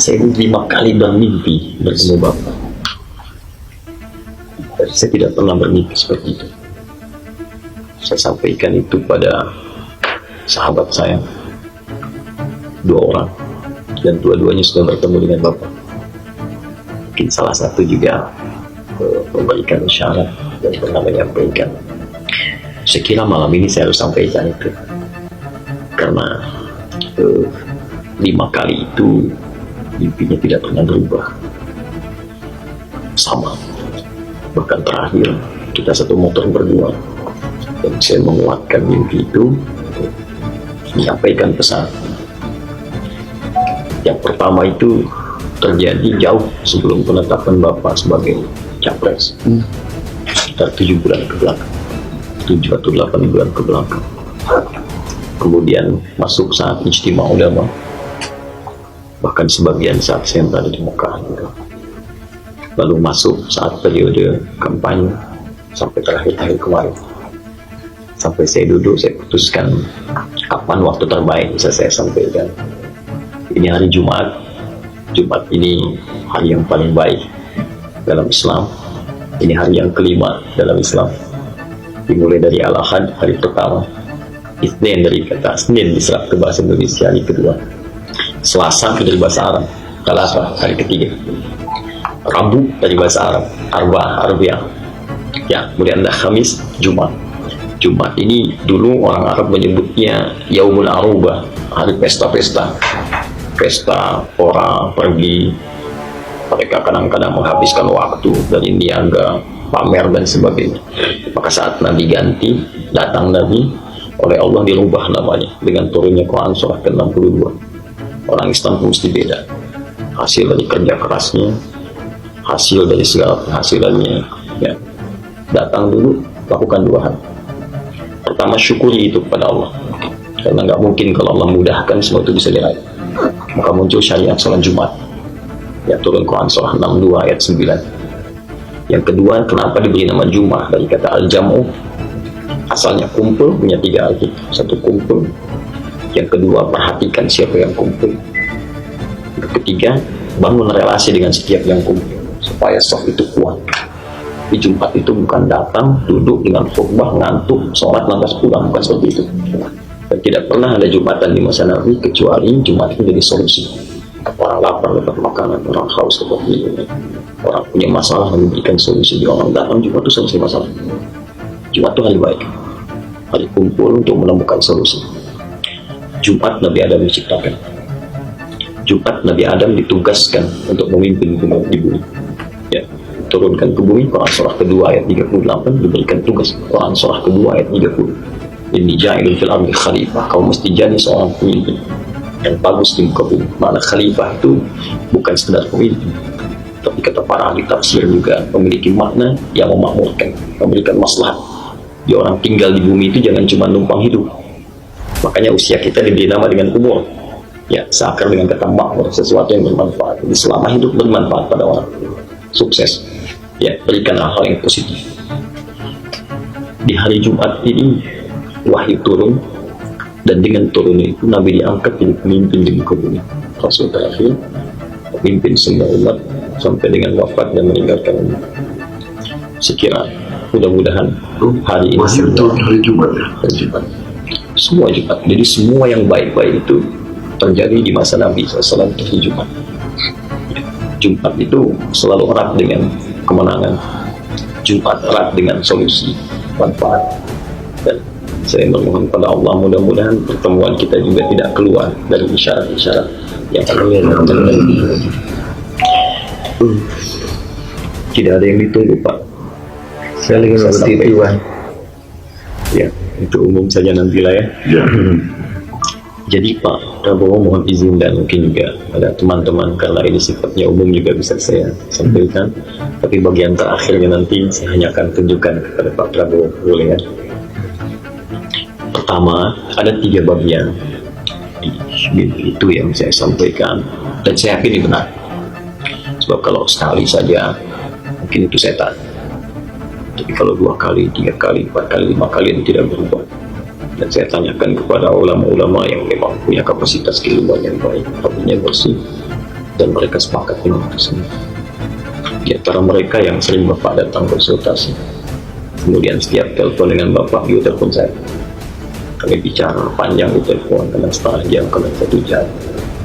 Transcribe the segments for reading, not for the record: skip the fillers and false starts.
Saya 5 kali bermimpi bertemu Bapak. Saya tidak pernah bermimpi seperti itu. Saya sampaikan itu pada sahabat saya, 2 orang, dan dua-duanya sudah bertemu dengan Bapak. Mungkin salah satu juga memberikan syarat dan pernah menyampaikan. Sekira malam ini saya harus sampaikan itu, karena 5 kali itu mimpinya tidak pernah berubah, sama. Bahkan terakhir kita satu motor berdua, dan saya menguatkan mimpi itu, menyampaikan pesan. Yang pertama itu terjadi jauh sebelum penetapan Bapak sebagai capres, sekitar 7 bulan ke belakang, 7 atau 8 bulan ke belakang. Kemudian masuk saat Ijtima Ulama, bahkan sebagian saat saya berada di Mekah juga. Lalu masuk saat periode kampanye sampai terakhir kemarin. Sampai saya duduk, saya putuskan kapan waktu terbaik bisa saya sampaikan. Ini hari Jumat. Jumat ini hari yang paling baik dalam Islam. Ini hari yang kelima dalam Islam. Dimulai dari Al-Ahad, hari pertama. Isnin dari kata Senin diserap ke bahasa Indonesia, hari kedua. Selasa dari bahasa Arab, Selasa hari ketiga. Rabu dari bahasa Arab, Arba'ah. Ya, kemudian Khamis, Jumat. Jumat ini dulu orang Arab menyebutnya Yaumul Arubah, hari pesta-pesta. Pesta, orang pergi, mereka kadang-kadang menghabiskan waktu dari niaga, pamer dan sebagainya. Maka saat Nabi ganti, datang Nabi, oleh Allah dirubah namanya dengan turunnya Quran surah ke-62. Orang Islam pun mesti beda, hasil dari kerja kerasnya, hasil dari segala penghasilannya, ya. Datang dulu, lakukan 2 hal. Pertama, syukuri itu kepada Allah, karena nggak mungkin kalau Allah mudahkan semua itu bisa diraih. Maka muncul syariat sholat Jumat, ya, turun Quran surah 62 ayat 9. Yang kedua, kenapa diberi nama Jumat? Dari kata al-jam'u, asalnya kumpul, punya 3 arti. Satu, kumpul. Yang kedua, perhatikan siapa yang kumpul. Yang ketiga, bangun relasi dengan setiap yang kumpul supaya soft itu kuat. Di Jumat itu bukan datang, duduk dengan khutbah, ngantuk, sholat lantas pulang, bukan seperti itu. Dan tidak pernah ada Jumatan di masa Nabi kecuali Jumat itu jadi solusi. Orang lapar dapat makanan, orang haus dapat minum, orang punya masalah memberikan solusi. Orang datang Jumat itu selesai masalah. Jumat itu hari baik, hari kumpul untuk menemukan solusi. Jumat Nabi Adam diciptakan. Jumat Nabi Adam ditugaskan untuk memimpin di bumi. Ya, turunkan ke bumi, Quran surah kedua ayat 38, diberikan tugas. Quran surah kedua ayat 30. Inni ja'ilun fil ardi khalifah, kau mesti jadi seorang pemimpin yang bagus di muka bumi. Makna khalifah itu bukan sekedar pemimpin, tapi kata para ahli tafsir juga memiliki makna yang memakmurkan, memberikan maslahat. Di orang tinggal di bumi itu jangan cuma numpang hidup. Makanya usia kita diberi nama dengan umur, ya, seakar dengan kata makmur, sesuatu yang bermanfaat. Jadi selama hidup bermanfaat pada orang, sukses, ya, berikan hal-hal yang positif. Di hari Jumat ini wahyu turun, dan dengan turunnya itu Nabi diangkat jadi pemimpin di muka bumi, Rasul terakhir, pemimpin semua umat sampai dengan wafat dan meninggalkan umat. Sekira mudah-mudahan hari ini hari Jumat, hari Jumat, semua Jumat. Jadi semua yang baik-baik itu terjadi di masa Nabi SAW di Jumat. Jumat itu selalu erat dengan kemenangan. Jumat erat dengan solusi, manfaat. Dan saya memohon pada Allah, mudah-mudahan pertemuan kita juga tidak keluar dari isyarat-isyarat yang tidak ada yang ditunggu, Pak. Saya lagi seperti itu, Pak. Ya, itu umum saja nantilah ya. ya. Jadi Pak Prabowo mohon izin, dan mungkin juga ada teman-teman, karena ini sifatnya umum juga bisa saya sampaikan. Tapi bagian terakhirnya nanti saya hanya akan tunjukkan kepada Pak Prabowo, boleh ya? Pertama, ada 3 bagian di mimpi itu yang saya sampaikan, dan saya yakin ini benar. Sebab kalau sekali saja mungkin itu setan, tapi kalau 2 kali, 3 kali, 4 kali, 5 kali itu tidak berubah. Dan saya tanyakan kepada ulama-ulama yang memang punya kapasitas keilmuan yang baik, hatinya bersih, dan mereka sepakat dengan tersebut. Di antara mereka yang sering Bapak datang konsultasi, kemudian setiap telepon dengan Bapak, dia telepon saya. Kami bicara panjang di telepon, kadang setengah jam, kadang 1 jam.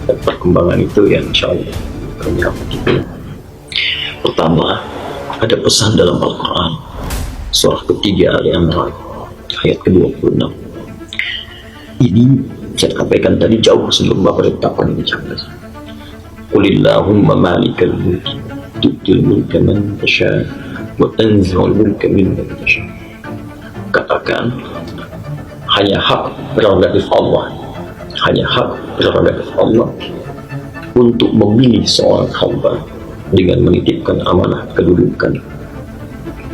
Dan perkembangan itu yang insya Allah kami amati. Pertama, ada pesan dalam Al-Quran, surah ketiga Al-Imran, ayat ke-26. Ini saya sampaikan tadi jauh sebelum Bapak letakkan ini capres. Qulillahumma malikal mulki tu'til mulka man tasha wa tanzi'ul mulka mimman tasha. Katakan, hanya hak prerogatif Allah, hanya hak prerogatif Allah untuk memilih seorang hamba dengan menitipkan amanah kedudukan,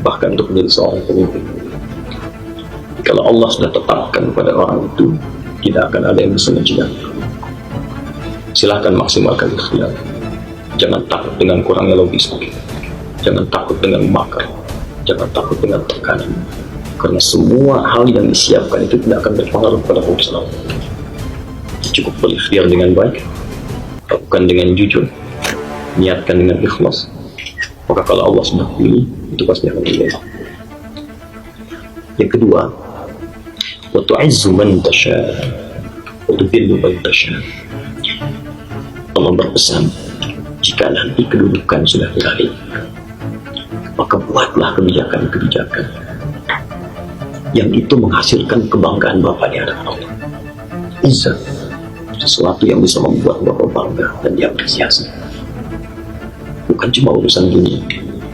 bahkan untuk menjadi seorang pemimpin. Kalau Allah sudah tetapkan pada orang itu, tidak akan ada yang bisa mencegah. Silahkan maksimalkan ikhtiar. Jangan takut dengan kurangnya logistik, jangan takut dengan makar, jangan takut dengan tekanan, karena semua hal yang disiapkan itu tidak akan berpengaruh pada keputusan Allah. Cukup berikhtiar dengan baik, lakukan dengan jujur, niatkan dengan ikhlas, maka kalau Allah sudah pilih, itu pasti akan terjadi. Yang kedua, wa tu'izzu man tasha wa tudhillu man tasha. Allah berpesan, jika nanti kedudukan sudah berakhir, maka buatlah kebijakan-kebijakan yang itu menghasilkan kebanggaan Bapak di hadapan Allah. Izzah, sesuatu yang bisa membuat Bapak bangga dan diapresiasi. Bukan cuma urusan dunia,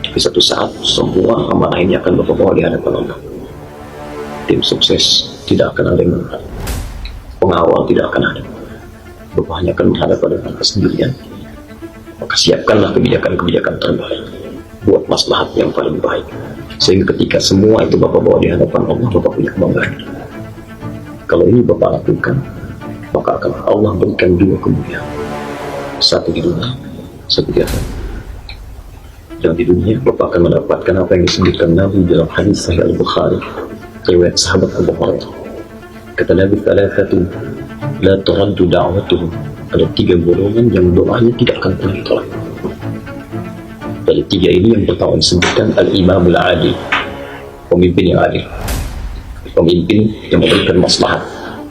tapi satu saat semua amanah ini akan Bapak bawa di hadapan Allah. Tim sukses tidak akan ada yang menghadap, pengawal tidak akan ada, Bapak hanya akan menghadap pada kesendirian. Maka siapkanlah kebijakan-kebijakan terbaik, buat maslahat yang paling baik, sehingga ketika semua itu Bapak bawa di hadapan Allah, Bapak punya kebanggaan. Kalau ini Bapak lakukan, maka akan Allah berikan 2 kemuliaan, satu di dunia, satu di akhirat. Dan di dunia Bapak akan mendapatkan apa yang disebutkan Nabi dalam hadis Sahih Al-Bukhari, riwayat sahabat Abu Hurairah. Kata Nabi, "Thalathatu la turaddu da'watuhum." Ada 3 golongan yang doanya tidak akan pernah ditolak. Dari 3 ini, yang pertama disebutkan al-imamul adil, pemimpin yang adil, pemimpin yang memberikan maslahat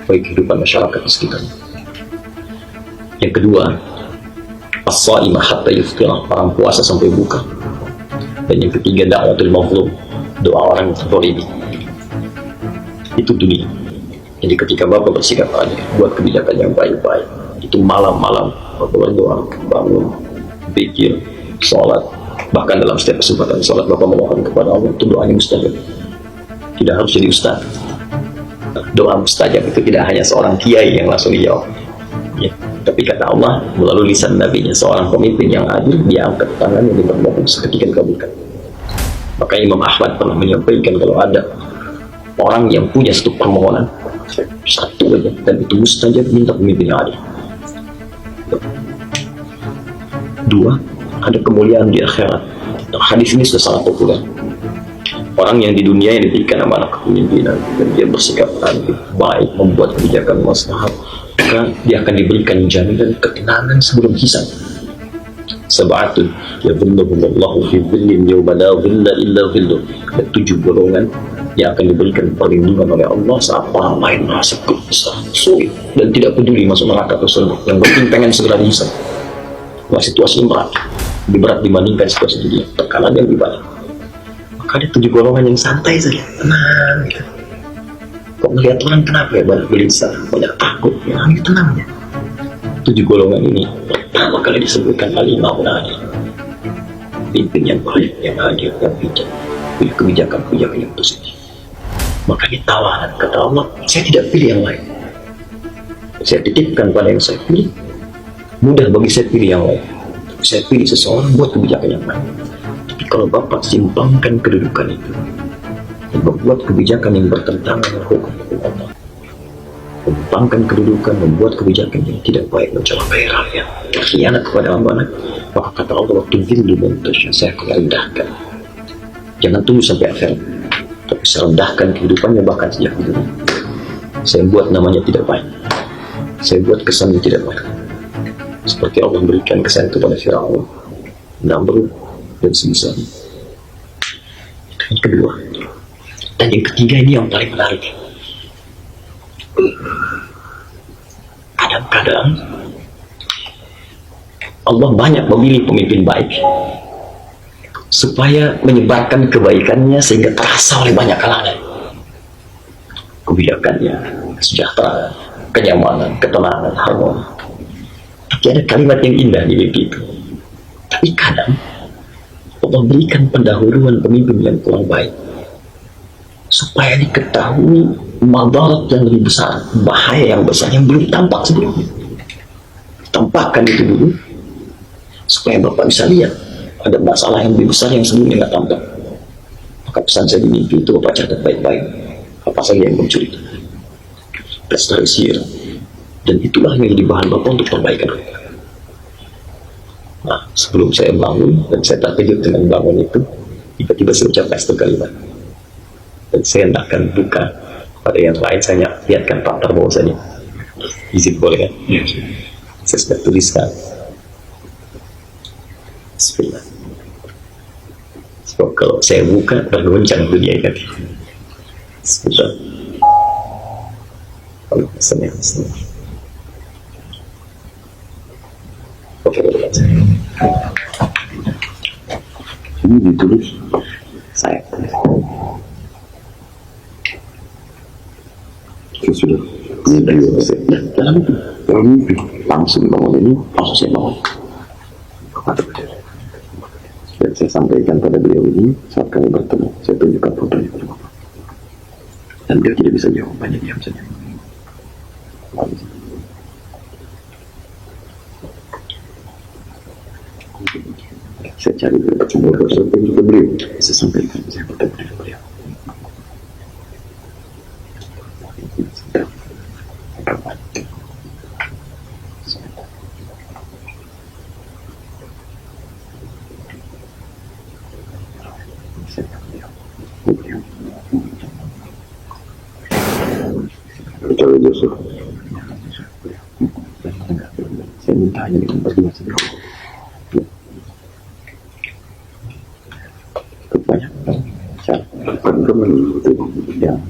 bagi kehidupan masyarakat di sekitarnya. Yang kedua, as-sa'imah hatta yuftirah, orang puasa sampai buka. Dan yang ketiga, da'watul mazlum, doa orang yang terzalimi. Itu dunia. Jadi ketika Bapak bersikap adil, buat kebijakan yang baik-baik, itu malam-malam Bapak berdoa, bangun, pikir, sholat, bahkan dalam setiap kesempatan sholat Bapak memohon kepada Allah, itu doanya mustajab. Tidak harus jadi ustaz. Doa mustajab itu tidak hanya seorang kiai yang langsung dijawab, ya. Tapi kata Allah melalui lisan nabinya, seorang pemimpin yang adil, dia angkat tangannya di berdoa seketika dikabulkan. Maka Imam Ahmad pernah menyampaikan, kalau ada orang yang punya satu permohonan, satu aja, dan itu mustajab, minta pemimpin yang adil. 2, ada kemuliaan di akhirat. Hadis ini sudah sangat populer. Orang yang di dunia yang diberikan amanah kepemimpinan dan dia bersikap adil, baik, membuat kebijakan maslahat, maka dia akan diberikan jaminan ketenangan sebelum hisab. Sab'atun yadhilluhumullahu fi dhillin yawma la dhilla illa dhilluh. Ada 7 golongan yang akan diberikan perlindungan oleh Allah saat orang lain merasa susah, sulit, dan tidak peduli masuk neraka atau surga. Yang penting pengen segera dihisab. Wah, situasi berat, lebih berat dibandingkan situasi dunia, tekanan yang lebih banyak. Maka ada 7 golongan yang santai saja, tenang gitu. Kok melihat orang kenapa ya banyak gelisah, banyak takut, ya ini tenang ya. 7 golongan ini pertama kali disebutkan al-imamul adil, pimpin yang baik, yang adil, yang bijak, punya kebijakan-kebijakan yang positif. Maka ditawaran, kata Allah, saya tidak pilih yang lain, saya titipkan pada yang saya pilih. Mudah bagi saya pilih yang lain, saya pilih seseorang buat kebijakan yang baik. Tapi kalau Bapak simpangkan kedudukan itu dan membuat kebijakan yang bertentangan dengan hukum Allah, membangkang kedudukan, membuat kebijakan yang tidak baik, mencelakai rakyat, berkhianat kepada amanah, maka kata Allah, waktu dulu bentuknya saya akan rendahkan. Jangan tunggu sampai akhir, tapi saya rendahkan kehidupannya bahkan sejak dulu. Saya buat namanya tidak baik, saya buat kesannya tidak baik. seperti Allah memberikan kesan kepada Firaun, Namrud, dan semisal. Yang kedua, dan yang ketiga ini yang paling menarik. Kadang-kadang Allah banyak memilih pemimpin baik supaya menyebarkan kebaikannya sehingga terasa oleh banyak kalangan. Kebijakannya, kesejahteraan, kenyamanan, ketenangan, harmoni. Tapi ada kalimat yang indah di mimpi itu. Tapi kadang Allah berikan pendahuluan pemimpin yang kurang baik supaya diketahui madarat yang lebih besar, bahaya yang besar yang belum tampak sebelumnya. Tampakkan itu dulu supaya Bapak bisa lihat ada masalah yang lebih besar yang sebelumnya nggak tampak. Maka pesan saya di mimpi itu Bapak catat baik-baik apa saja yang muncul itu. Prestasi, dan itulah yang jadi bahan Bapak untuk perbaikan. Nah, sebelum saya bangun dan saya terkejut dengan bangun itu, tiba-tiba saya ucapkan satu kalimat. Dan saya tidak akan buka pada yang lain, saya lihatkan Pak Prabowo saja. Izin boleh kan? Saya sudah tuliskan. Bismillah. So, kalau saya buka, bergoncang dunia ini. Bismillah. Allah senang. Ini ditulis saya sudah dalam mimpi langsung bangun ini langsung saya bangun dan saya sampaikan pada beliau ini saat kami bertemu. Saya tunjukkan fotonya pada Bapak dan dia tidak bisa jawab, banyak diam saja. Saya cari semua sampai ke beliau. Saya sampaikan, saya bertemu dengan beliau. Saya minta hanya dengan berdua saja. Kebanyakan teman-teman itu yang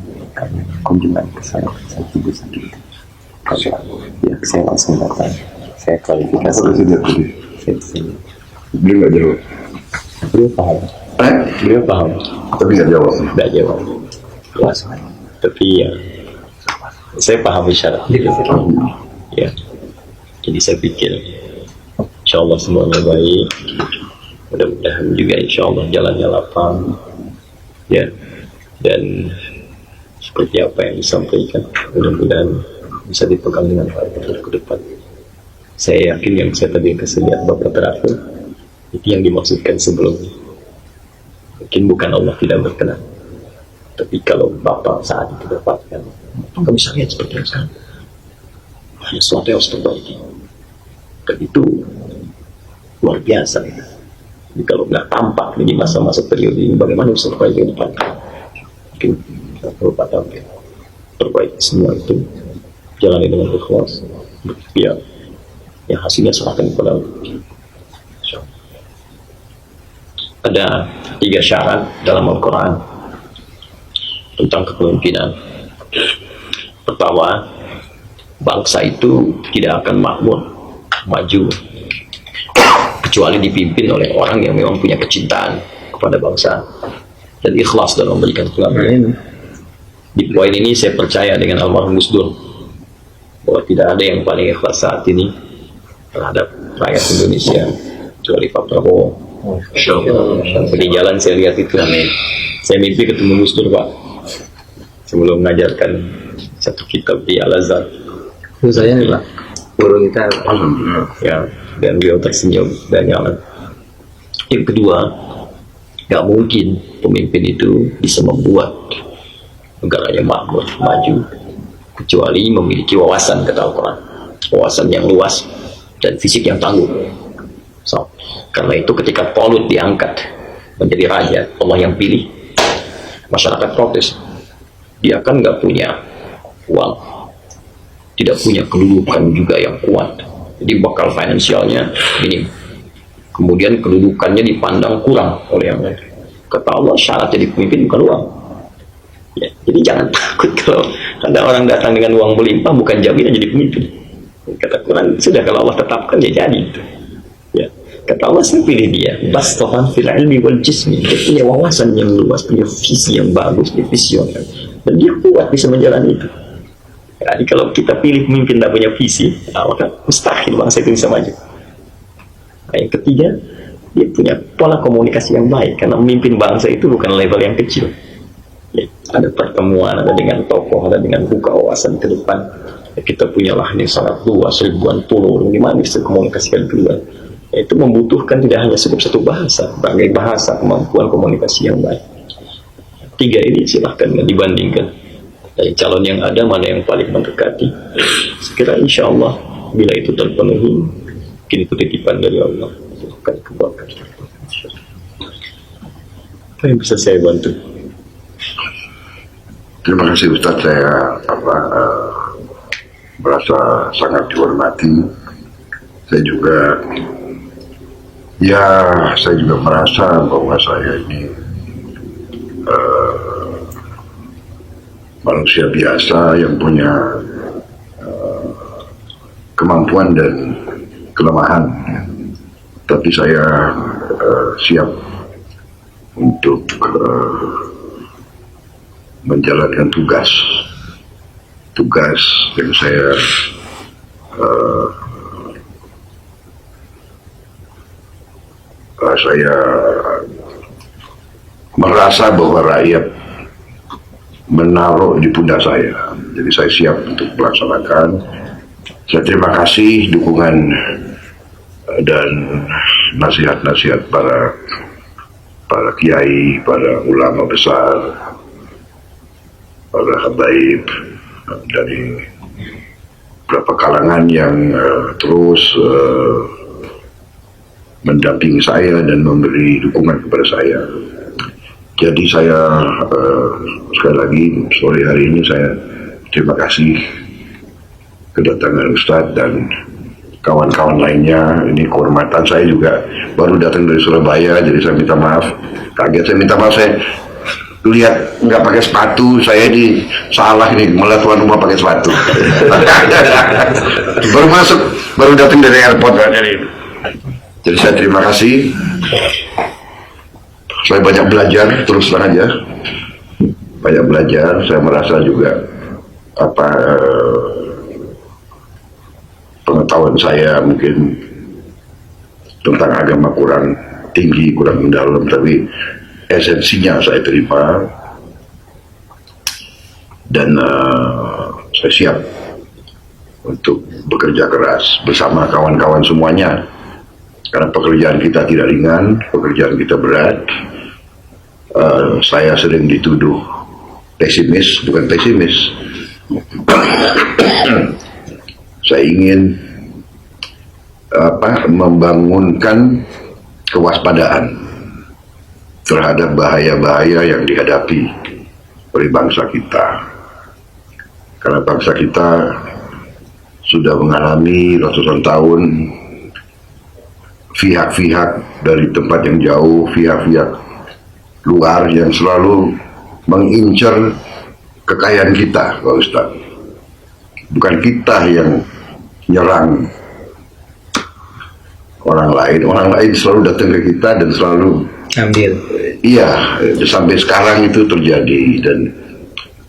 kunjungan ke saya tidur sendiri. Ya, saya langsung datang. Saya klarifikasi. Saya di sini. Beliau nggak jawab. Beliau paham. Beliau paham. Tapi nggak jawab. Nggak jawab. Tapi ya, saya paham isyarat. Ya. Jadi saya pikir, insya Allah semuanya baik. Mudah-mudahan juga insya Allah jalannya lapang. Ya. Dan seperti apa yang disampaikan, mudah-mudahan bisa dipegang dengan baik ke depan. Saya yakin yang saya tadi kasih lihat Bapak terakhir itu yang dimaksudkan sebelumnya. Mungkin bukan Allah tidak berkenan, tapi kalau Bapak saat itu dapatkan, Bapak bisa lihat seperti yang sekarang. Hanya sesuatu yang harus terbaiki. Dan itu luar biasa. Jadi kalau nggak tampak di masa-masa periode ini, bagaimana bisa terbaiki ke depan? Mungkin perlu Pak tampil perbaiki semua itu, jalani dengan ikhlas, berpihak, yang hasilnya serahkan kepada Allah. Ada 3 syarat dalam Al-Quran tentang kepemimpinan. Pertama, bangsa itu tidak akan makmur, maju, kecuali dipimpin oleh orang yang memang punya kecintaan kepada bangsa dan ikhlas dalam memberikan pengabdian. Di poin ini saya percaya dengan almarhum Gus Dur bahwa tidak ada yang paling ikhlas saat ini terhadap rakyat Indonesia kecuali Pak Prabowo. Di jalan saya lihat itu. Saya mimpi ketemu Gus Dur, Pak, sebelum mengajarkan satu kitab di Al-Azhar. Itu saya nih Pak, guru kita. Ya, dan beliau tersenyum dan nyaman. Yang kedua, gak mungkin pemimpin itu bisa membuat negaranya makmur, maju, kecuali memiliki wawasan, kata Al-Quran, wawasan yang luas dan fisik yang tangguh. So, karena itu ketika Talut diangkat menjadi raja, Allah yang pilih, masyarakat protes. Dia kan nggak punya uang, tidak punya kedudukan juga yang kuat, Jadi bekal finansialnya minim. Kemudian kedudukannya dipandang kurang oleh yang lain. Kata Allah, syarat jadi pemimpin bukan uang. Ya, jadi jangan takut kalau ada orang datang dengan uang melimpah, bukan jaminan jadi pemimpin. Kata Quran, sudah kalau Allah tetapkan ya jadi. Ya. Kata Allah, saya pilih dia. Bastohan fil ilmi wal jismi. Dia punya wawasan yang luas, punya visi yang bagus, dia visioner. Dan dia kuat bisa menjalani itu. Jadi kalau kita pilih pemimpin tak punya visi, maka mustahil bangsa itu bisa maju. Nah, yang ketiga, dia punya pola komunikasi yang baik, karena memimpin bangsa itu bukan level yang kecil. Ya, ada pertemuan, ada dengan tokoh, ada dengan buka wawasan ke depan. Ya, kita punya lahan yang sangat luas, ribuan pulau, gimana bisa komunikasikan keluar? Ya, itu membutuhkan tidak hanya cukup satu bahasa, berbagai bahasa, kemampuan komunikasi yang baik. Tiga ini silahkan dibandingkan. Dari calon yang ada, mana yang paling mendekati. Sekira insya Allah, bila itu terpenuhi, mungkin itu titipan dari Allah. Akan kebaikan. Apa yang bisa saya bantu? Terima kasih Ustaz, saya merasa sangat dihormati. Saya juga merasa bahwa saya ini manusia biasa yang punya kemampuan dan kelemahan, tapi saya siap untuk menjalankan tugas yang saya merasa bahwa rakyat menaruh di pundak saya. Jadi saya siap untuk melaksanakan. Saya terima kasih dukungan dan nasihat-nasihat para kiai, para ulama besar, para habaib dari beberapa kalangan yang terus mendampingi saya dan memberi dukungan kepada saya. Jadi saya sekali lagi sore hari ini saya terima kasih kedatangan Ustadz dan kawan-kawan lainnya. Ini kehormatan, saya juga baru datang dari Surabaya, jadi saya minta maaf. Kaget, saya minta maaf, saya lihat nggak pakai sepatu, saya ini salah nih, malah tuan rumah pakai sepatu. Baru masuk, baru datang dari airport. Jadi saya terima kasih. Saya banyak belajar, terus terang aja. Banyak belajar, saya merasa juga pengetahuan saya mungkin tentang agama kurang tinggi, kurang mendalam, tapi esensinya saya terima dan saya siap untuk bekerja keras bersama kawan-kawan semuanya, karena pekerjaan kita tidak ringan, pekerjaan kita berat. Saya sering dituduh pesimis, bukan pesimis. Saya ingin membangunkan kewaspadaan terhadap bahaya-bahaya yang dihadapi oleh bangsa kita. Karena bangsa kita sudah mengalami ratusan tahun pihak-pihak dari tempat yang jauh, pihak-pihak luar yang selalu mengincar kekayaan kita, Pak Ustaz. Bukan kita yang nyerang orang lain selalu datang ke kita dan selalu ambil. Iya, sampai sekarang itu terjadi dan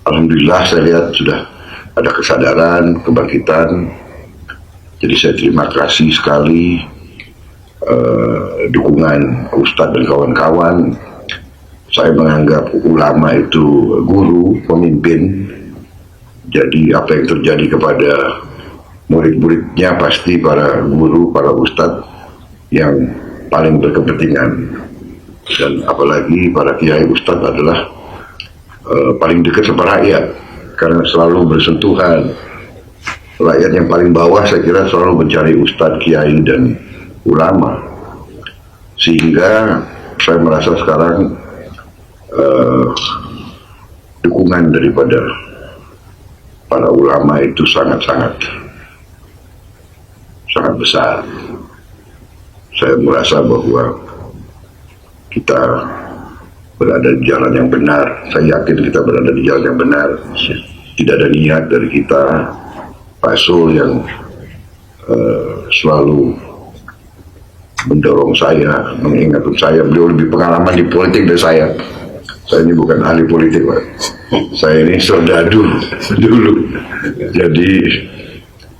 alhamdulillah saya lihat sudah ada kesadaran, kebangkitan. Jadi saya terima kasih sekali dukungan Ustadz dan kawan-kawan. Saya menganggap ulama itu guru, pemimpin. Jadi apa yang terjadi kepada murid-muridnya pasti para guru, para ustadz yang paling berkepentingan. Dan apalagi para kiai ustadz adalah paling dekat sama rakyat, karena selalu bersentuhan. Rakyat yang paling bawah saya kira selalu mencari ustadz, kiai dan ulama. Sehingga saya merasa sekarang dukungan daripada para ulama itu sangat-sangat sangat besar. Saya merasa bahwa kita berada di jalan yang benar. Saya yakin kita berada di jalan yang benar. Tidak ada niat dari kita, Pak Sul, yang selalu mendorong saya, mengingatkan saya. Beliau lebih pengalaman di politik dari saya. Saya ini bukan ahli politik, Pak. Saya ini serdadu dulu. Jadi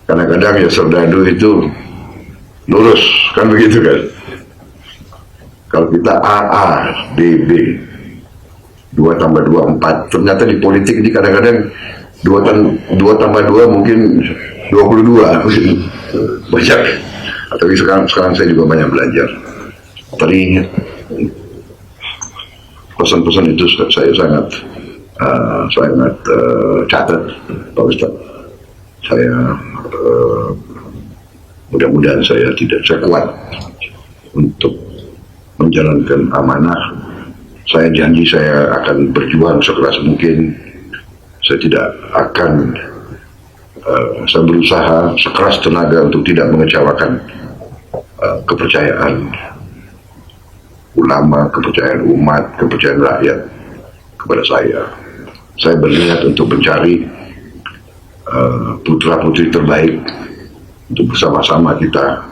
kadang-kadang ya serdadu itu lurus, kan begitu kan? Kalau kita AA, DB, 2 tambah 2, 4. Ternyata di politik ini kadang-kadang 2 tambah 2 mungkin 22. Banyak. Tapi sekarang saya juga banyak belajar. Tadi pesan-pesan itu saya sangat catat, Pak Ustadz. Saya mudah-mudahan saya kuat untuk menjalankan amanah. Saya janji saya akan berjuang sekeras mungkin. Saya tidak akan saya berusaha sekeras tenaga untuk tidak mengecewakan kepercayaan ulama, kepercayaan umat, kepercayaan rakyat kepada saya. Saya berniat untuk mencari putra-putri terbaik untuk bersama-sama kita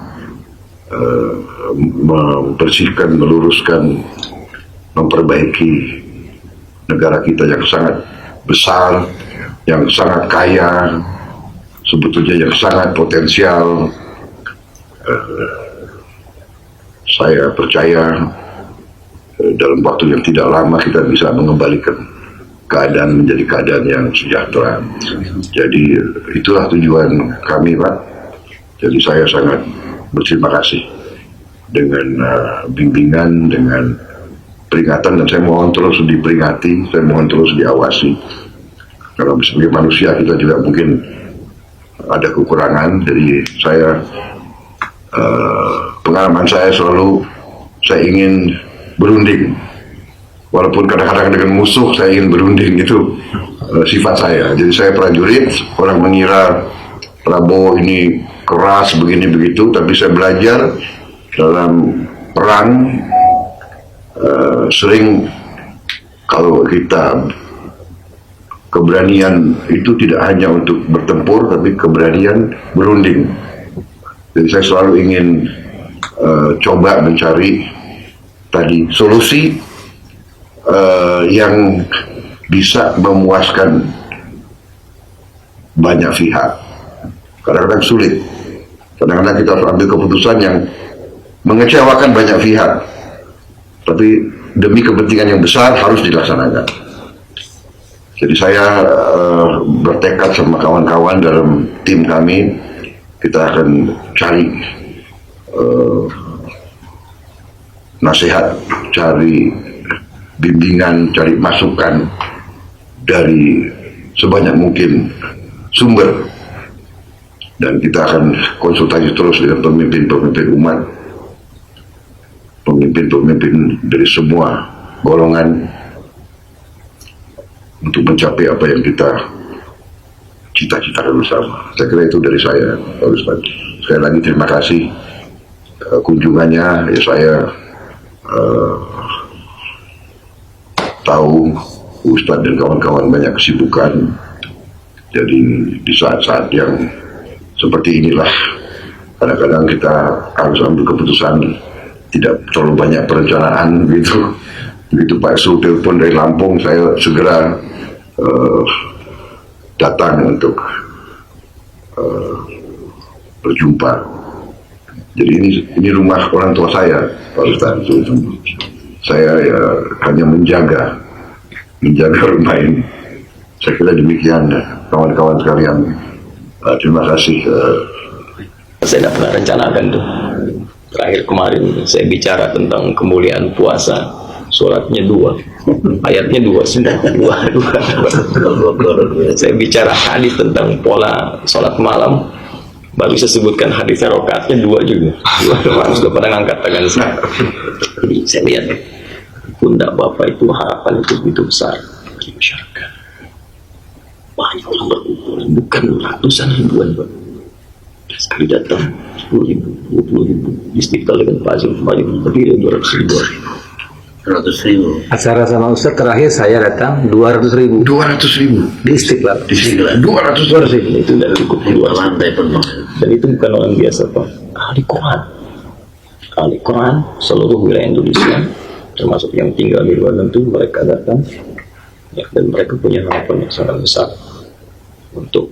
membersihkan, meluruskan, memperbaiki negara kita yang sangat besar, yang sangat kaya, sebetulnya yang sangat potensial. Saya percaya dalam waktu yang tidak lama kita bisa mengembalikan keadaan menjadi keadaan yang sejahtera. Jadi itulah tujuan kami, Pak. Jadi saya sangat berterima kasih dengan bimbingan, dengan peringatan, dan saya mohon terus diperingati, saya mohon terus diawasi. Karena sebagai manusia kita juga mungkin ada kekurangan. Jadi saya pengalaman saya selalu saya ingin berunding, walaupun kadang-kadang dengan musuh saya ingin berunding. Itu sifat saya. Jadi saya prajurit. Orang mengira Prabowo ini keras begini begitu, tapi saya belajar dalam perang sering kalau kita keberanian itu tidak hanya untuk bertempur, tapi keberanian berunding. Jadi saya selalu ingin coba mencari tadi solusi yang bisa memuaskan banyak pihak. Kadang-kadang sulit, kadang-kadang kita harus ambil keputusan yang mengecewakan banyak pihak, tapi demi kepentingan yang besar harus dilaksanakan. Jadi saya bertekad sama kawan-kawan dalam tim kami, kita akan cari nasihat, cari bimbingan, cari masukan dari sebanyak mungkin sumber, dan kita akan konsultasi terus dengan pemimpin-pemimpin umat, pemimpin-pemimpin dari semua golongan untuk mencapai apa yang kita cita-citakan bersama. Saya kira itu dari saya, Pak Ustadz. Sekali lagi terima kasih kunjungannya. Ya, saya tahu Ustadz dan kawan-kawan banyak kesibukan. Jadi di saat-saat yang seperti inilah kadang-kadang kita harus ambil keputusan, tidak terlalu banyak perencanaan gitu. Begitu Pak Sul telepon dari Lampung, saya segera datang untuk berjumpa. Jadi ini rumah orang tua saya, Pak Ustadz. Saya ya hanya menjaga rumah ini. Saya kira demikian, kawan-kawan sekalian. Terima kasih. Saya tidak pernah rencanakan tuh. Terakhir kemarin saya bicara tentang kemuliaan puasa, sholatnya 2, ayatnya 2 semua, 2. Saya bicara hadis tentang pola sholat malam, baru saya sebutkan hadisnya rakaatnya 2 juga. 2 sudah pada ngangkat tangan saya. Jadi saya lihat pundak Bapak itu harapan itu begitu besar bagi masyarakat. Banyak orang berkumpul, bukan ratusan ribuan, Pak. sekali datang 10.000, 20.000, Istiqlal dengan Pak Azim kemarin berdiri 200.000. 100.000. Acara sama Ustaz terakhir saya datang 200.000 200.000 di Istiqlal. di sini 200.000. Itu dari cukup luas. Lantai penuh. Dan itu bukan orang biasa Pak, ahli Quran seluruh wilayah Indonesia, termasuk yang tinggal di luar tentu mereka datang, ya, dan mereka punya harapan yang sangat besar untuk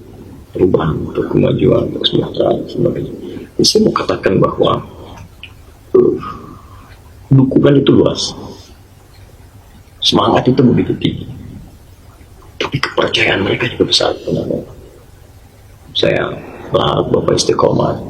perubahan, untuk kemajuan, untuk kesejahteraan dan sebagainya. Jadi saya mau katakan bahwa dukungan itu luas, semangat itu begitu tinggi, tapi kepercayaan mereka juga besar. Saya berharap Bapak istiqomah